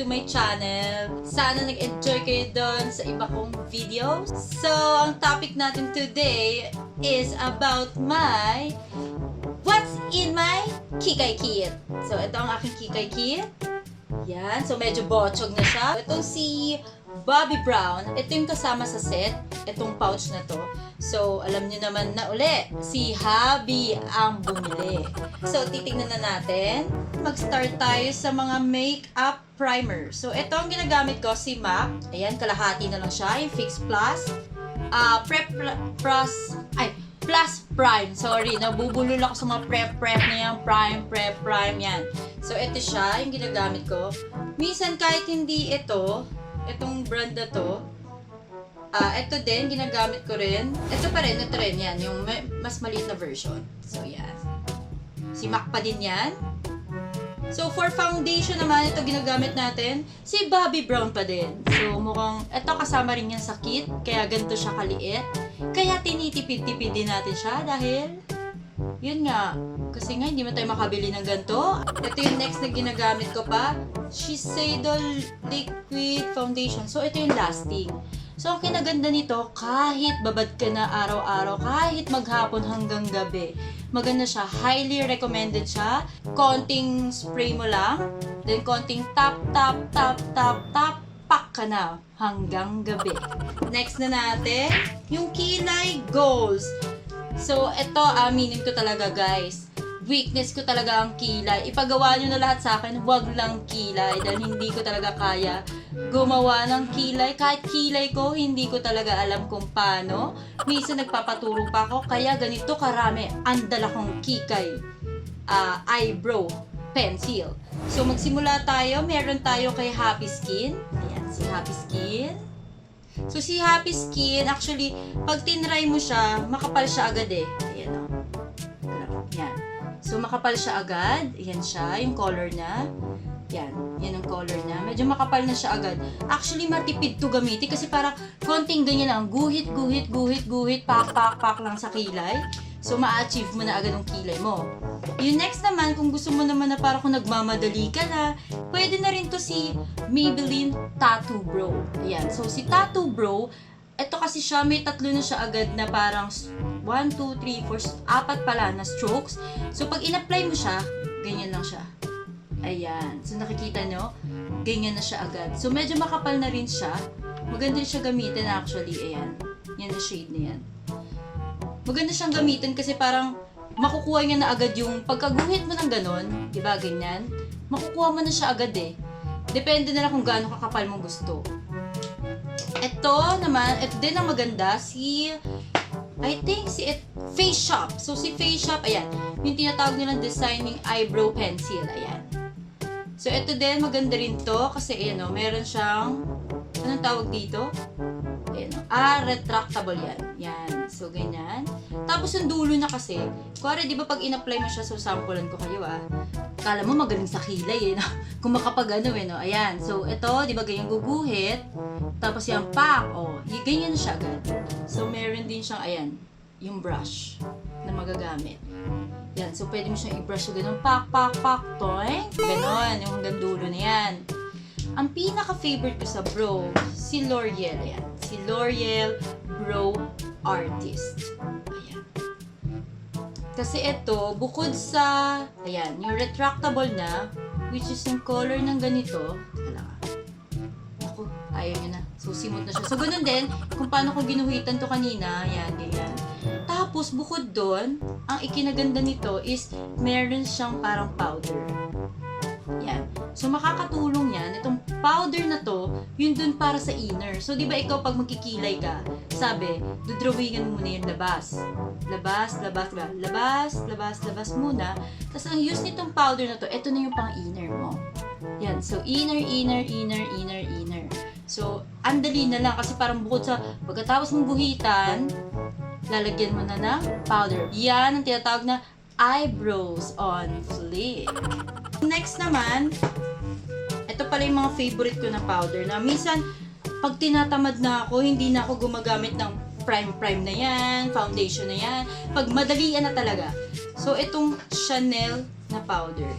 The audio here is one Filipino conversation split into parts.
to my channel. Sana nag-enjoy kayo doon sa iba kong videos. So, ang topic natin today is about my what's in my Kikay kit. So, ito ang aking Kikay kit. Yan. So, medyo bochog na siya. Itong si Bobby Brown, ito yung kasama sa set. Itong pouch na to. So, alam niyo naman na uli, si Habi ang bumili. So, titignan na natin. Mag-start tayo sa mga makeup primer. So, ito ang ginagamit ko, si MAC. Ayan, kalahati na lang siya. Yung Fix Plus. Plus Prime. Sorry, nabubulol ako sa mga prep na yan. Prime yan. So, ito siya, yung ginagamit ko. Minsan, kahit hindi ito, itong brand na to, ito din, ginagamit ko rin. Ito rin, yan. Yung mas maliit na version. So, yan. Si MAC pa din yan. So, for foundation naman, ito ginagamit natin, si Bobby Brown pa din. So, mukhang, ito kasama rin yan sa kit, kaya ganito siya kaliit. Kaya tinitipid-tipid din natin siya dahil, yun nga, kasi nga hindi man tayo makabili ng ganito. Ito yung next na ginagamit ko pa, Shiseido Liquid Foundation. So, ito yung lasting. So, ang kinaganda nito, kahit babad ka na araw-araw, kahit maghapon hanggang gabi, maganda siya. Highly recommended siya. Konting spray mo lang, then konting tap, pak ka na hanggang gabi. Next na natin, yung Kikay Goals. So, ito, aminin ko talaga, guys. Weakness ko talaga ang kilay. Ipagawa nyo na lahat sa akin, wag lang kilay. Dahil hindi ko talaga kaya gumawa ng kilay. Kahit kilay ko, hindi ko talaga alam kung paano. Minsan nagpapaturo pa ako, kaya ganito karami ang dala kong Kikay eyebrow pencil. So, magsimula tayo. Meron tayo kay Happy Skin. Ayan, si Happy Skin. So, si Happy Skin, actually, pag tinry mo siya, makapal siya agad eh. Ayan o. Yan. So, makapal siya agad. Yan siya, yung color na. Yan. Yan ang color na. Medyo makapal na siya agad. Actually, matipid to gamitin kasi parang konting ganyan lang. Guhit, pak lang sa kilay. So, ma-achieve mo na agad ang kilay mo. Yung next naman, kung gusto mo naman na parang kung nagmamadali ka na, pwede na rin to si Maybelline Tattoo Brow. Ayan. So, si Tattoo Brow, ito kasi siya, may tatlo na siya agad na parang 1, 2, 3, 4, 4 pala na strokes. So, pag in-apply mo siya, ganyan lang siya. Ayan. So, nakikita nyo? Ganyan na siya agad. So, medyo makapal na rin siya. Maganda rin siya gamitin actually. Ayan. Yan na shade na yan. Maganda siyang gamitin kasi parang makukuha niya na agad yung pagkaguhit mo ng ganon. Diba? Ganyan. Makukuha mo na siya agad eh. Depende na lang kung gaano kakapal mo gusto. Ito naman, ito din ang maganda, I think si Face Shop. So, si Face Shop, ayan, yung tinatawag nilang designing eyebrow pencil, ayan. So, ito din, maganda rin to, kasi, ayan o, meron siyang, anong tawag dito? Ayan o, retractable yan. Yan, so, ganyan. Tapos, yung dulo na kasi, kuwari, di ba, pag in-apply mo siya, so, sampulan ko kayo, Kala mo magaling sa kilay, no? Kung makapag no? Ayan. So, ito, di ba, ganyan guguhit. Tapos, yung pak, ganyan na siya agad. So, meron din siyang, ayan, yung brush na magagamit. Yan. So, pwede mo siyang i-brush so, ganun, pak, toing. Ganon, yung hanggang dulo na yan. Ang pinaka-favorite ko sa brow, si L'Oreal, ayan. Si L'Oreal Brow Artist. Ayan. Kasi ito, bukod sa, ayan, yung retractable na, which is yung color ng ganito, ako, ayaw nyo na. So, simot na siya. So, ganun din, kung paano ko ginuhitan to kanina, ayan, ganyan. Tapos, bukod doon, ang ikinaganda nito is, meron siyang parang powder. Yan. So, makakatulong yan. Itong powder na to, yun dun para sa inner. So, di ba ikaw pag magkikilay ka, sabi, dudrawingan mo muna yung labas. Labas muna. Tapos, ang use nitong powder na to, ito na yung pang inner mo. Yan. So, inner. So, andali na lang kasi parang bukod sa pagkatapos mong guhitan, lalagyan mo na ng powder. Yan ang tinatawag na eyebrows on fleek. Next naman, ito pala yung mga favorite ko na powder na minsan, pag tinatamad na ako, hindi na ako gumagamit ng prime na yan, foundation na yan. Pag madalian na talaga. So, itong Chanel na powder.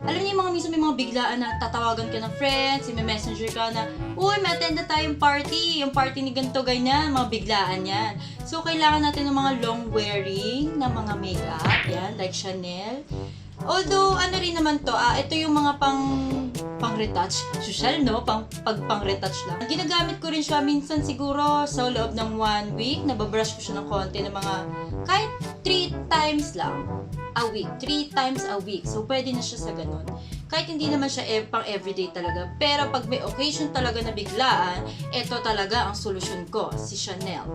Alam niyo yung mga minsan may mga biglaan na tatawagan ka ng friends, may messenger ka na, uy, may attend na tayong party, yung party ni ganito, ganyan, mga biglaan yan. So, kailangan natin ng mga long wearing na mga makeup, yan, like Chanel. Although, ano rin naman to, ito yung mga pang-retouch. Social, no? Pang-retouch lang. Ginagamit ko rin siya minsan siguro sa loob ng 1 week. Nababrush ko siya ng konti ng mga kahit 3 times lang a week. 3 times a week. So, pwede na siya sa ganun. Kahit hindi naman siya pang everyday talaga. Pero pag may occasion talaga na biglaan, ito talaga ang solusyon ko, si Chanel.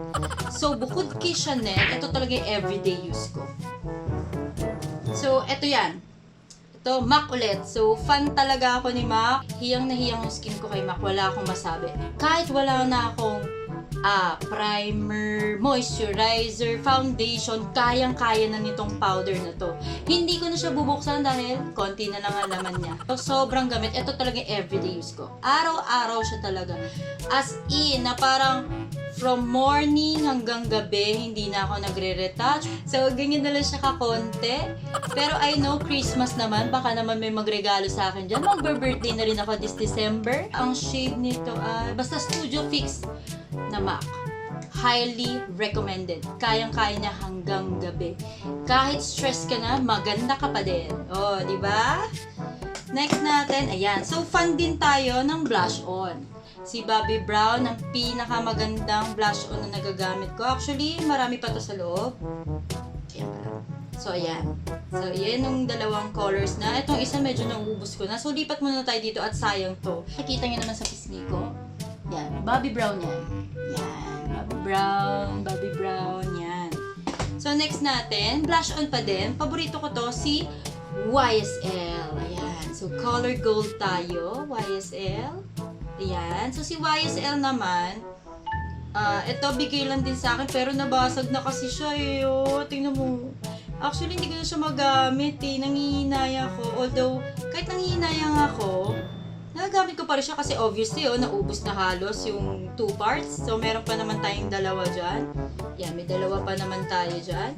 So, bukod kay Chanel, ito talaga yung everyday use ko. So, eto yan. Ito, MAC ulit. So, fan talaga ako ni MAC. Hiyang na hiyang yung skin ko kay MAC. Wala akong masabi. Kahit wala na akong primer, moisturizer, foundation, kayang-kaya na nitong powder na to. Hindi ko na siya bubuksan dahil konti na lang ang laman niya. So, sobrang gamit. Ito talaga yung everyday use ko. Araw-araw siya talaga. As in, na parang from morning hanggang gabi, hindi na ako nagre-retouch. So, ganyan na lang siya kakonti. Pero I know, Christmas naman, baka naman may magregalo sa akin dyan. Magbe-birthday na rin ako this December. Ang shade nito ay, basta Studio Fix na MAC. Highly recommended. Kayang-kaya niya hanggang gabi. Kahit stress ka na, maganda ka pa din. Oh, di ba? Next natin, ayan. So, fan din tayo ng blush on. Si Bobbi Brown, ang pinakamagandang blush on na nagagamit ko. Actually, marami pa to sa loob. Ayan pala. So, ayan. So, ayan yung dalawang colors na. Itong isa medyo nauubos ko na. So, lipat muna tayo dito at sayang to. Nakita nyo naman sa pisngi ko. Yan. Bobbi Brown yan. Yan. Bobbi Brown. Yan. So, next natin, blush on pa din. Paborito ko to, si YSL. Ayan. So, color gold tayo. YSL. Ayan. So, si YSL naman, ito bigay lang din sa akin, pero nabasag na kasi siya eh. Oh, tingnan mo. Actually, hindi ko na siya magamit eh. Nangihinaya ako. Although, kahit nangihinayang ako, nagagamit ko pa rin siya kasi obviously, naubos na halos yung 2 parts. So, meron pa naman tayong dalawa dyan. Yan, may dalawa pa naman tayo dyan.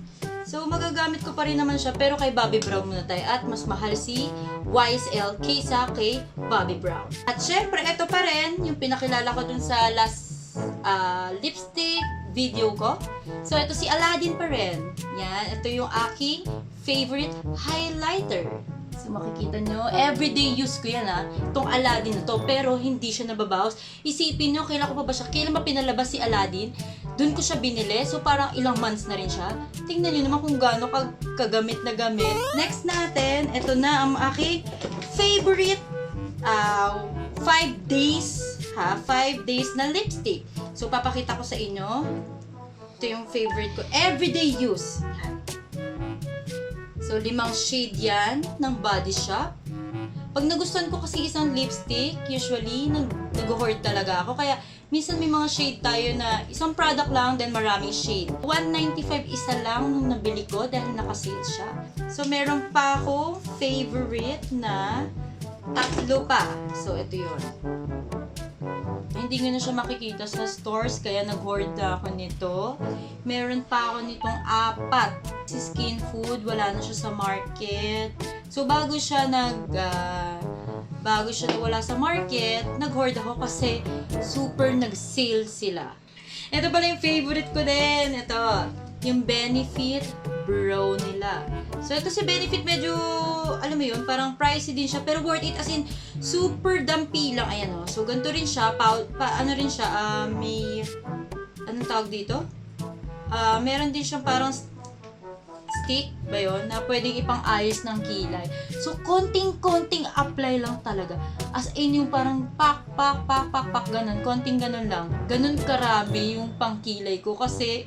So, magagamit ko pa rin naman siya, pero kay Bobbi Brown muna tayo. At mas mahal si YSL kaysa kay Bobbi Brown. At syempre, ito pa rin, yung pinakilala ko dun sa last lipstick video ko. So, ito si Aladdin pa rin. Yan, ito yung aking favorite highlighter. So, makikita nyo, everyday use ko yan itong Aladdin na to, pero hindi siya nababawas. Isipin nyo, kailan ko pa ba siya, kailan ba pinalabas si Aladdin? Doon ko siya binili, so parang ilang months na rin siya. Tingnan nyo naman kung gaano kagamit na gamit. Next natin, ito na ang aking favorite 5 days, 5 days na lipstick. So, papakita ko sa inyo. Ito yung favorite ko, everyday use. So, 5 shade yan ng Body Shop. Pag nagustuhan ko kasi isang lipstick, usually, nag-hoard talaga ako. Kaya, minsan may mga shade tayo na isang product lang, then maraming shade. $195 isa lang nung nabili ko dahil nakasale siya. So, meron pa akong favorite na 3 pa. So, ito yun. Hindi ko na siya makikita sa stores, kaya nag-hoard na ako nito. Meron pa ako nitong 4. Si Skin Food, wala na siya sa market. So, bago siya nawala sa market, nag-hoard ako kasi super nag-sale sila. Ito pala yung favorite ko din. Ito, yung Benefit Brow nila. So, ito si Benefit medyo, alam mo yun, parang pricey din siya, pero worth it, as in, super dampi lang. Ayan o. So, ganito rin siya, ano rin siya, may, anong tawag dito? Meron din siyang parang stick ba yun, na pwedeng ipang-ayos ng kilay. So, konting-konting apply lang talaga. As in, yung parang pak, ganun. Konting ganun lang. Ganun karami yung pangkilay ko kasi,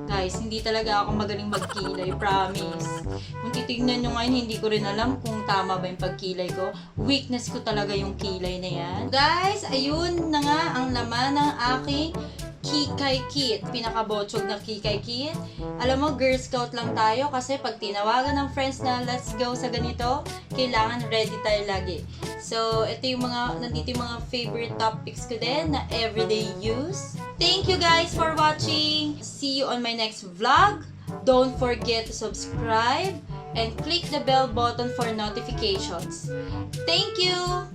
guys, hindi talaga ako magaling magkilay, promise. Kung titignan nyo ngayon, hindi ko rin alam kung tama ba yung pagkilay ko. Weakness ko talaga yung kilay na yan. Guys, ayun na nga ang laman ng aking Kikay kit. Pinakabotsog na Kikay kit. Alam mo, Girl Scout lang tayo kasi pag tinawagan ng friends na let's go sa ganito, kailangan ready tayo lagi. So, ito yung nandito yung mga favorite topics ko din na everyday use. Thank you guys for watching. See you on my next vlog. Don't forget to subscribe and click the bell button for notifications. Thank you!